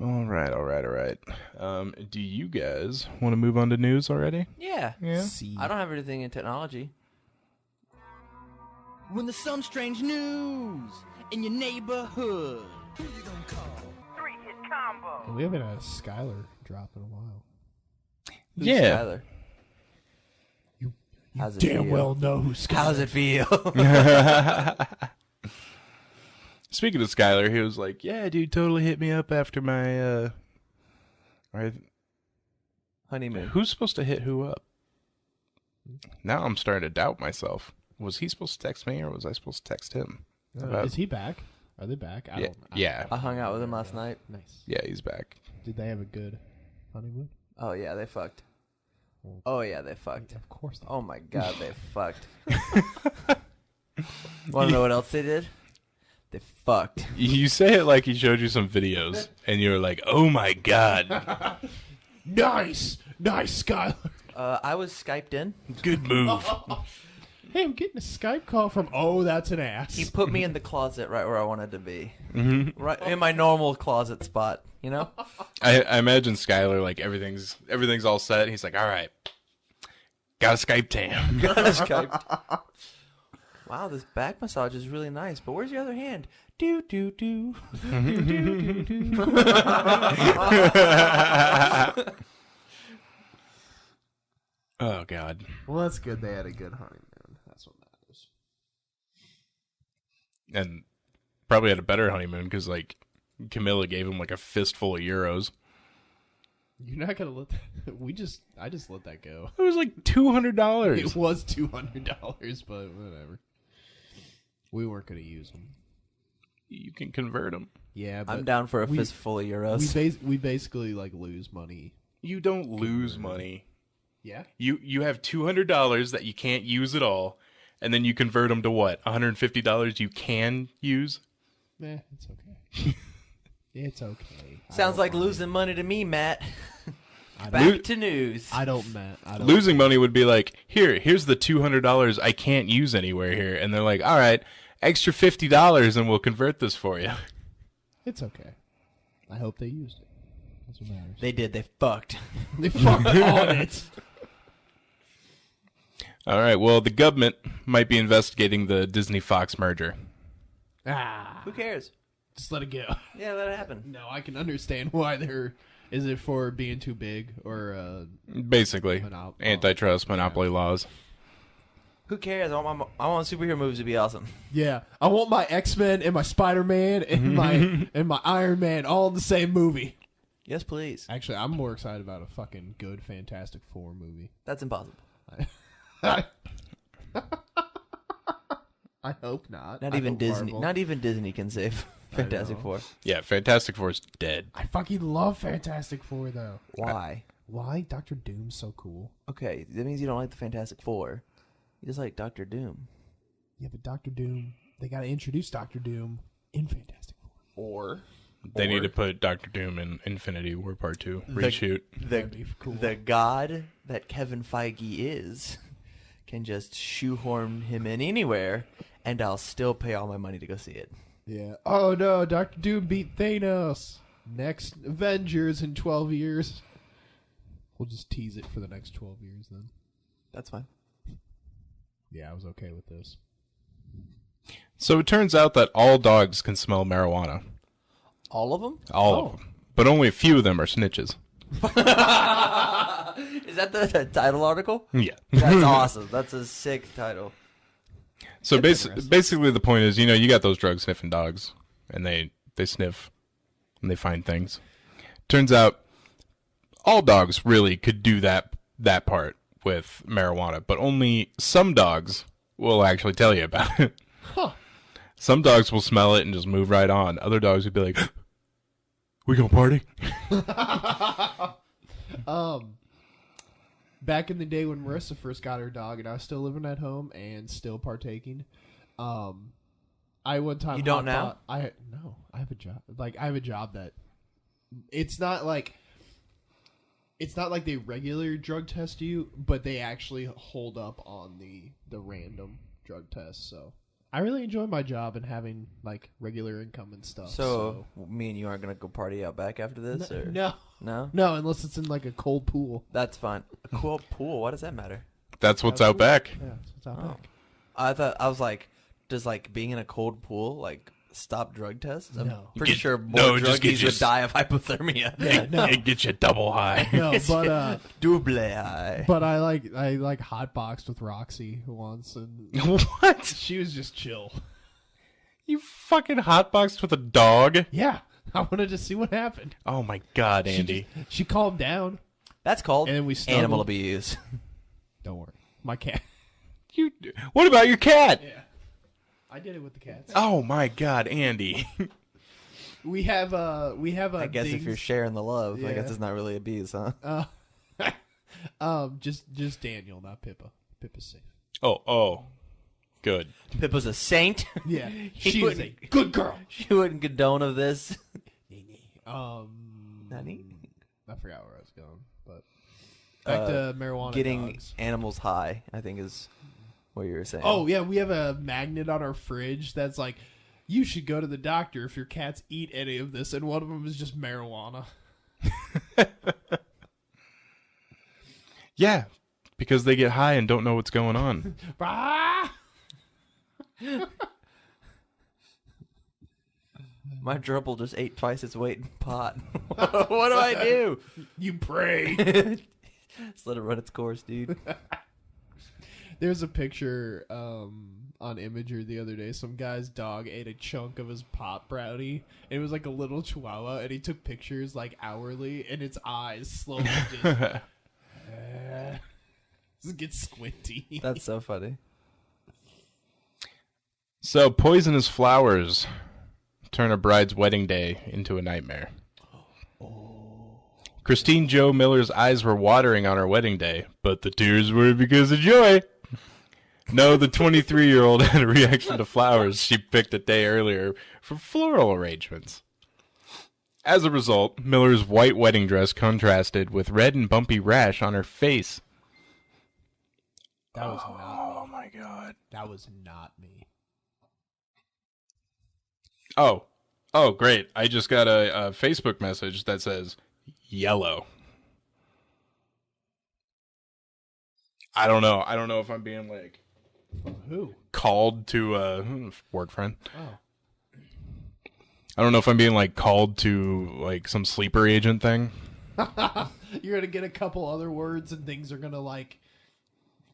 Speaker 3: All right. Do you guys want to move on to news already?
Speaker 1: Yeah.
Speaker 3: Yeah.
Speaker 1: I don't have anything in technology.
Speaker 7: When there's some strange news in your neighborhood, who you gonna call?
Speaker 2: We haven't had a Skylar drop in a while.
Speaker 1: Who's
Speaker 3: Yeah.
Speaker 1: Skylar?
Speaker 2: You
Speaker 1: How's it
Speaker 2: damn
Speaker 1: feel?
Speaker 2: well know who Skylar
Speaker 1: How's it feel?
Speaker 3: Speaking of Skylar, he was like, "Yeah, dude, totally hit me up after my
Speaker 1: Honeymoon.
Speaker 3: Who's supposed to hit who up?" Now I'm starting to doubt myself. Was he supposed to text me, or was I supposed to text him?
Speaker 2: Is he back? Are they back? I don't.
Speaker 3: Yeah.
Speaker 1: I hung out with him last night.
Speaker 2: Nice.
Speaker 3: Yeah, he's back.
Speaker 2: Did they have a good honeymoon?
Speaker 1: Oh yeah, they fucked. Oh yeah, they fucked.
Speaker 2: Of course. They
Speaker 1: Oh my god, they fucked. Want to know what else they did? They fucked.
Speaker 3: You say it like he showed you some videos, and you were like, "Oh my god,
Speaker 2: Nice, Skylar.
Speaker 1: I was Skyped in.
Speaker 3: good move."
Speaker 2: Hey, I'm getting a Skype call from. Oh, that's an ass.
Speaker 1: He put me in the closet right where I wanted to be. Right in my normal closet spot, you know?
Speaker 3: I imagine Skylar like everything's all set. He's like, "All right, got a Skype Tam."
Speaker 1: Skype. Wow, this back massage is really nice, but where's your other hand? Do, do, do.
Speaker 3: Oh god.
Speaker 2: Well, that's good. They had a good honeymoon. That's what matters.
Speaker 3: And probably had a better honeymoon because like Camilla gave him like a fistful of euros.
Speaker 2: You're not gonna let that. I just let that go.
Speaker 3: It was like $200.
Speaker 2: It was $200, but whatever. We weren't gonna use them.
Speaker 3: You can convert them.
Speaker 2: Yeah, but
Speaker 1: I'm down for a fistful of euros.
Speaker 2: we basically like lose money.
Speaker 3: You don't lose money.
Speaker 2: Yeah.
Speaker 3: You have $200 that you can't use at all, and then you convert them to what? $150 you can use.
Speaker 2: It's okay. It's okay.
Speaker 1: Sounds like losing money to me, Matt.
Speaker 2: I don't,
Speaker 1: Back to news.
Speaker 2: I don't, Matt. I don't.
Speaker 3: Losing money would be like, here's the $200 I can't use anywhere here, and they're like, all right, extra $50 and we'll convert this for you.
Speaker 2: It's okay. I hope they used it. That's what matters.
Speaker 1: They did. They fucked.
Speaker 2: They fucked on it.
Speaker 3: All right, well, the government might be investigating the Disney-Fox merger.
Speaker 1: Who cares?
Speaker 2: Just let it go.
Speaker 1: Yeah, let it happen.
Speaker 2: No, I can understand why they're. Is it for being too big or?
Speaker 3: Basically, antitrust, monopoly laws.
Speaker 1: Who cares? I want superhero movies to be awesome.
Speaker 2: Yeah, I want my X-Men and my Spider-Man and my Iron Man all in the same movie.
Speaker 1: Yes, please.
Speaker 2: Actually, I'm more excited about a fucking good Fantastic Four movie.
Speaker 1: That's impossible.
Speaker 2: I hope not.
Speaker 1: Not
Speaker 2: I
Speaker 1: even
Speaker 2: hope
Speaker 1: Disney.
Speaker 2: Marvel-
Speaker 1: Not even Disney can save Fantastic
Speaker 2: know.
Speaker 1: Four.
Speaker 3: Yeah, Fantastic Four's dead.
Speaker 2: I fucking love Fantastic Four though.
Speaker 1: Why?
Speaker 2: Why? Doctor Doom's so cool.
Speaker 1: Okay, that means you don't like the Fantastic Four. You just like Doctor Doom.
Speaker 2: Yeah, but Doctor Doom. They got to introduce Doctor Doom in Fantastic Four.
Speaker 3: They need to put Doctor Doom in Infinity War Part 2. Reshoot.
Speaker 2: That'd be cool.
Speaker 1: The god that Kevin Feige is can just shoehorn him in anywhere, and I'll still pay all my money to go see it.
Speaker 2: Yeah. Oh no, Doctor Doom beat Thanos. Next Avengers in 12 years. We'll just tease it for the next 12 years then.
Speaker 1: That's fine.
Speaker 2: Yeah, I was okay with this.
Speaker 3: So it turns out that all dogs can smell marijuana.
Speaker 1: All of them?
Speaker 3: All of them. But only a few of them are snitches.
Speaker 1: Is that the title article?
Speaker 3: Yeah.
Speaker 1: That's awesome. That's a sick title.
Speaker 3: So basically the point is, you got those drug sniffing dogs, and they sniff, and they find things. Turns out all dogs really could do that part with marijuana, but only some dogs will actually tell you about it.
Speaker 2: Huh.
Speaker 3: Some dogs will smell it and just move right on. Other dogs would be like, we gonna party?
Speaker 2: Back in the day when Marissa first got her dog and I was still living at home and still partaking, I one time
Speaker 1: You don't now?
Speaker 2: I have a job. Like I have a job that it's not like it's not like they regularly drug test you, but they actually hold up on the random drug test. So I really enjoy my job and having like regular income and stuff.
Speaker 1: So me and you aren't gonna go party out back after this, or
Speaker 2: no, unless it's in like a cold pool.
Speaker 1: That's fine. A cool pool. Why does that matter?
Speaker 3: That's what's out back.
Speaker 2: Yeah, that's what's out back.
Speaker 1: I was like, does like being in a cold pool like stop drug tests? I'm
Speaker 2: No.
Speaker 1: pretty sure more
Speaker 3: just get
Speaker 1: druggies
Speaker 3: you
Speaker 1: would die of hypothermia.
Speaker 2: Yeah, no,
Speaker 3: It gets you double high.
Speaker 2: no, but
Speaker 1: Double high.
Speaker 2: but I like hotboxed with Roxy once, and
Speaker 3: What?
Speaker 2: she was just chill.
Speaker 3: You fucking hotboxed with a dog?
Speaker 2: Yeah, I wanted to see what happened.
Speaker 3: Oh my god, Andy.
Speaker 2: She calmed down.
Speaker 1: That's called
Speaker 2: And then we snuggled.
Speaker 1: animal abuse.
Speaker 2: Don't worry, my cat.
Speaker 3: What about your cat?
Speaker 2: Yeah, I did it with the cats.
Speaker 3: Oh my god, Andy.
Speaker 2: We have a.
Speaker 1: I guess if you're sharing the love, I
Speaker 2: Yeah.
Speaker 1: guess it's not really abuse, huh?
Speaker 2: just Daniel, not Pippa. Pippa's safe.
Speaker 3: Oh. Good.
Speaker 1: Pippa's a saint.
Speaker 2: Yeah,
Speaker 1: He
Speaker 2: she is a
Speaker 1: wouldn't-
Speaker 2: good girl.
Speaker 1: She wouldn't condone of this.
Speaker 2: Nani? I forgot where I was going, but back to marijuana.
Speaker 1: Getting
Speaker 2: dogs.
Speaker 1: animals high, I think, is what you were saying.
Speaker 2: Oh yeah, we have a magnet on our fridge that's like, you should go to the doctor if your cats eat any of this, and one of them is just marijuana.
Speaker 3: Yeah, because they get high and don't know what's going on.
Speaker 2: Ah!
Speaker 1: My gerbil just ate twice its weight in pot. What do I do?
Speaker 2: You pray.
Speaker 1: Just let it run its course, dude.
Speaker 2: There's a picture on Imager the other day. Some guy's dog ate a chunk of his pot brownie. It was like a little chihuahua, and he took pictures like hourly, and its eyes slowly just get squinty.
Speaker 1: That's so funny.
Speaker 3: So, poisonous flowers turn a bride's wedding day into a nightmare. Christine Jo Miller's eyes were watering on her wedding day, but the tears were because of joy. No, the 23-year-old had a reaction to flowers she picked a day earlier for floral arrangements. As a result, Miller's white wedding dress contrasted with red and bumpy rash on her face.
Speaker 2: That was not me.
Speaker 3: Oh my god.
Speaker 2: That was not me.
Speaker 3: Oh, great. I just got a Facebook message that says yellow. I don't know. I don't know if I'm being like
Speaker 2: Who?
Speaker 3: called to work friend.
Speaker 2: Oh.
Speaker 3: I don't know if I'm being like called to like some sleeper agent thing.
Speaker 2: You're gonna get a couple other words and things are gonna like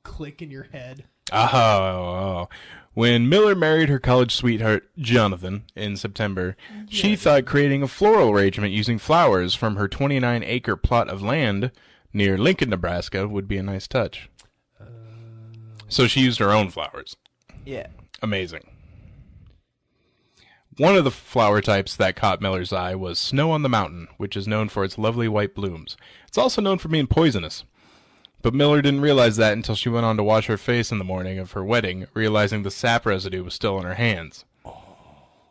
Speaker 2: click in your head.
Speaker 3: Oh. When Miller married her college sweetheart, Jonathan, in September, she thought creating a floral arrangement using flowers from her 29-acre plot of land near Lincoln, Nebraska would be a nice touch. So she used her own flowers.
Speaker 1: Yeah.
Speaker 3: Amazing. One of the flower types that caught Miller's eye was Snow on the Mountain, which is known for its lovely white blooms. It's also known for being poisonous. But Miller didn't realize that until she went on to wash her face in the morning of her wedding, realizing the sap residue was still in her hands.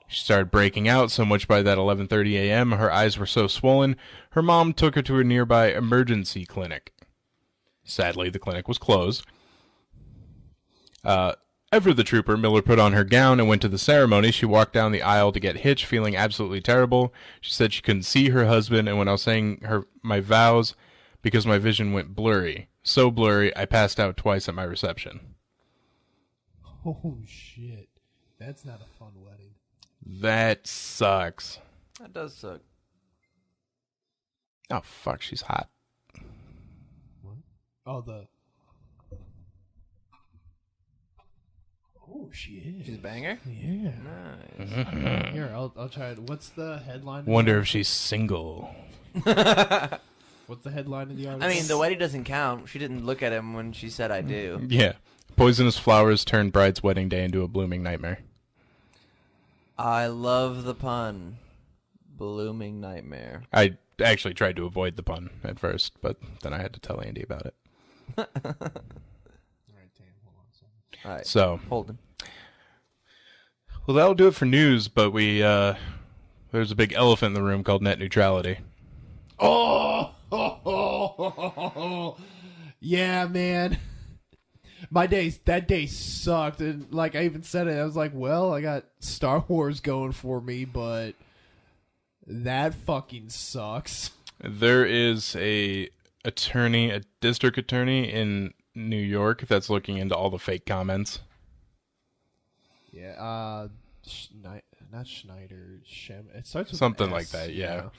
Speaker 3: She started breaking out so much by that 11:30 a.m. her eyes were so swollen, her mom took her to a nearby emergency clinic. Sadly, the clinic was closed. After the trooper, Miller put on her gown and went to the ceremony. She walked down the aisle to get hitched, feeling absolutely terrible. She said she couldn't see her husband, and when I was saying my vows, because my vision went blurry. So blurry, I passed out twice at my reception.
Speaker 2: Oh shit. That's not a fun wedding.
Speaker 3: That sucks.
Speaker 1: That does suck.
Speaker 3: Oh, fuck, she's hot.
Speaker 2: What? Oh, Oh, she is.
Speaker 1: She's a banger?
Speaker 2: Yeah.
Speaker 1: Nice.
Speaker 2: Here, I'll try it. What's the headline?
Speaker 3: Wonder if she's single.
Speaker 2: What's the headline of the article?
Speaker 1: I mean, the wedding doesn't count. She didn't look at him when she said I do.
Speaker 3: Yeah. Poisonous flowers turned bride's wedding day into a blooming nightmare.
Speaker 1: I love the pun. Blooming nightmare.
Speaker 3: I actually tried to avoid the pun at first, but then I had to tell Andy about it.
Speaker 2: All right, Dan, hold on a second.
Speaker 1: All right.
Speaker 3: So,
Speaker 1: Holden.
Speaker 3: well, that'll do it for news, but there's a big elephant in the room called net neutrality.
Speaker 2: Oh! Yeah, man. That day sucked, and like I even said it, I was like, well, I got Star Wars going for me, but that fucking sucks.
Speaker 3: There is a district attorney in New York that's looking into all the fake comments.
Speaker 2: Yeah, not Schneider, it starts with
Speaker 3: Something
Speaker 2: an
Speaker 3: like
Speaker 2: S,
Speaker 3: that, yeah.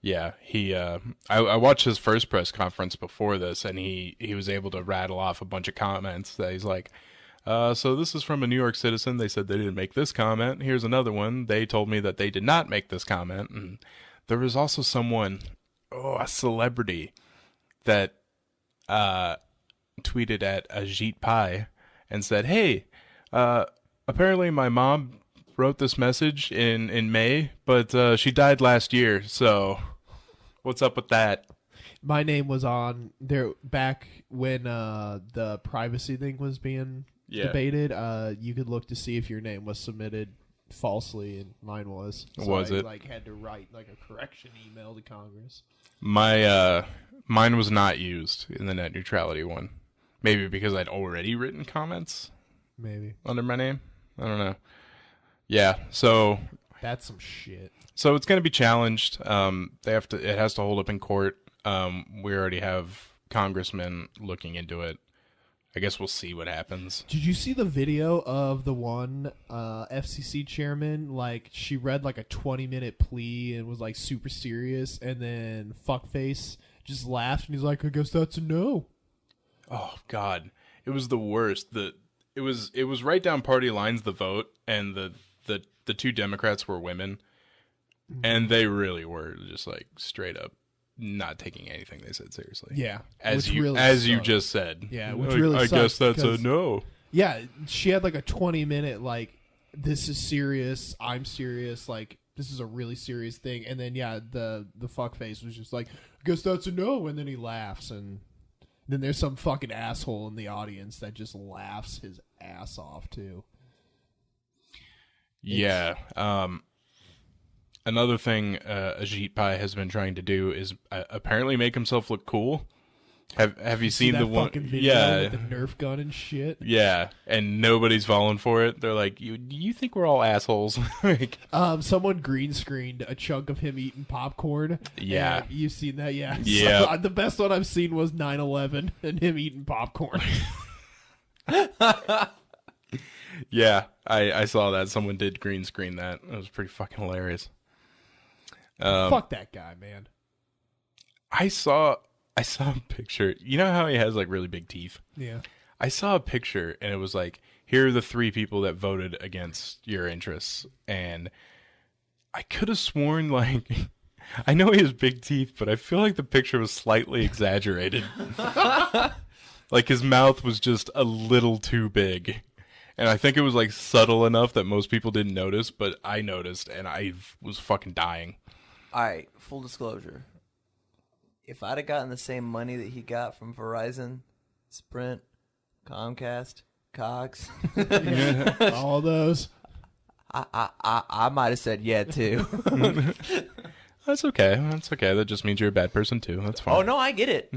Speaker 3: Yeah, he. I watched his first press conference before this, and he was able to rattle off a bunch of comments that he's like, so this is from a New York citizen. They said they didn't make this comment. Here's another one. They told me that they did not make this comment. And there was also someone, a celebrity, that tweeted at Ajit Pai and said, hey, apparently my mom wrote this message in May, but she died last year, so what's up with that?
Speaker 2: My name was on there back when the privacy thing was being debated. You could look to see if your name was submitted falsely, and mine was. So
Speaker 3: Was it?
Speaker 2: Like had to write like a correction email to Congress.
Speaker 3: Mine was not used in the net neutrality one. Maybe because I'd already written comments
Speaker 2: Maybe.
Speaker 3: under my name. I don't know. Yeah, so
Speaker 2: That's some shit.
Speaker 3: So it's going to be challenged. It has to hold up in court. We already have congressmen looking into it. I guess we'll see what happens.
Speaker 2: Did you see the video of the one FCC chairman? Like, she read like a 20-minute plea and was like super serious, and then fuckface just laughed and he's like, I guess that's a no.
Speaker 3: Oh God, it was the worst. It was right down party lines, the vote, and the two Democrats were women, and they really were just like straight up not taking anything they said seriously.
Speaker 2: Yeah,
Speaker 3: as
Speaker 2: which
Speaker 3: you
Speaker 2: really
Speaker 3: you
Speaker 2: sucked.
Speaker 3: just said.
Speaker 2: Yeah, which
Speaker 3: Like,
Speaker 2: really
Speaker 3: I guess
Speaker 2: sucks
Speaker 3: that's a
Speaker 2: because-
Speaker 3: no.
Speaker 2: Yeah, she had like a 20-minute like, this is serious, I'm serious, like this is a really serious thing, and then the fuckface was just like, I guess that's a no, and then he laughs, and then there's some fucking asshole in the audience that just laughs his ass off too.
Speaker 3: Yeah. Another thing Ajit Pai has been trying to do is apparently make himself look cool. Have you seen
Speaker 2: that
Speaker 3: the one?
Speaker 2: fucking video
Speaker 3: Yeah,
Speaker 2: with the Nerf gun and shit?
Speaker 3: yeah, and nobody's falling for it. They're like, you think we're all assholes? Like,
Speaker 2: Someone green screened a chunk of him eating popcorn.
Speaker 3: Yeah.
Speaker 2: And you've seen that, yeah.
Speaker 3: Yeah.
Speaker 2: So, the best one I've seen was 9/11 and him eating popcorn.
Speaker 3: yeah, I saw that. Someone did green screen that. It was pretty fucking hilarious.
Speaker 2: Fuck that guy, man.
Speaker 3: I saw a picture. You know how he has like really big teeth?
Speaker 2: Yeah.
Speaker 3: I saw a picture and it was like, here are the 3 people that voted against your interests. And I could have sworn, like, I know he has big teeth, but I feel like the picture was slightly exaggerated. Like his mouth was just a little too big. And I think it was like subtle enough that most people didn't notice, but I noticed and I was fucking dying.
Speaker 1: All right, full disclosure. If I'd have gotten the same money that he got from Verizon, Sprint, Comcast, Cox,
Speaker 2: All those.
Speaker 1: I might have said yeah too.
Speaker 3: That's okay. That's okay. That just means you're a bad person too. That's fine.
Speaker 1: Oh no, I get it.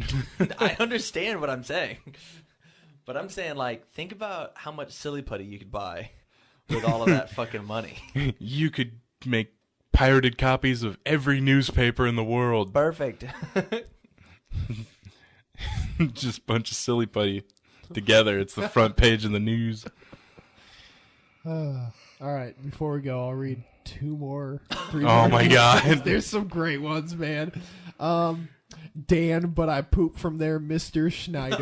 Speaker 1: I understand what I'm saying. But I'm saying, like, think about how much silly putty you could buy with all of that fucking money.
Speaker 3: You could make pirated copies of every newspaper in the world.
Speaker 1: Perfect.
Speaker 3: Just a bunch of silly putty together. It's the front page of the news.
Speaker 2: All right, before we go, I'll read 3 more.
Speaker 3: Oh my God.
Speaker 2: There's some great ones, man. Dan, but I poop from there, Mr. Schneider.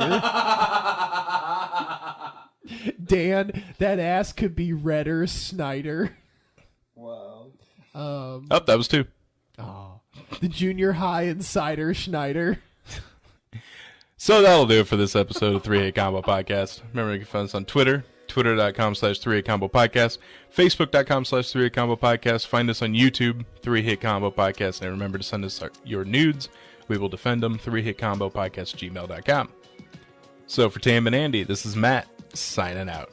Speaker 2: Dan, that ass could be redder, Snyder.
Speaker 1: Wow.
Speaker 3: Oh, that was 2.
Speaker 2: The junior high insider, Schneider.
Speaker 3: So that'll do it for this episode of 3-Hit Combo Podcast. Remember, you can find us on Twitter, twitter.com/3-Hit Combo Podcast, facebook.com/3-Hit Combo Podcast. Find us on YouTube, 3-Hit Combo Podcast. And remember to send us your nudes. We will defend them, 3hitcombopodcast@gmail.com. So for Tam and Andy, this is Matt, signing out.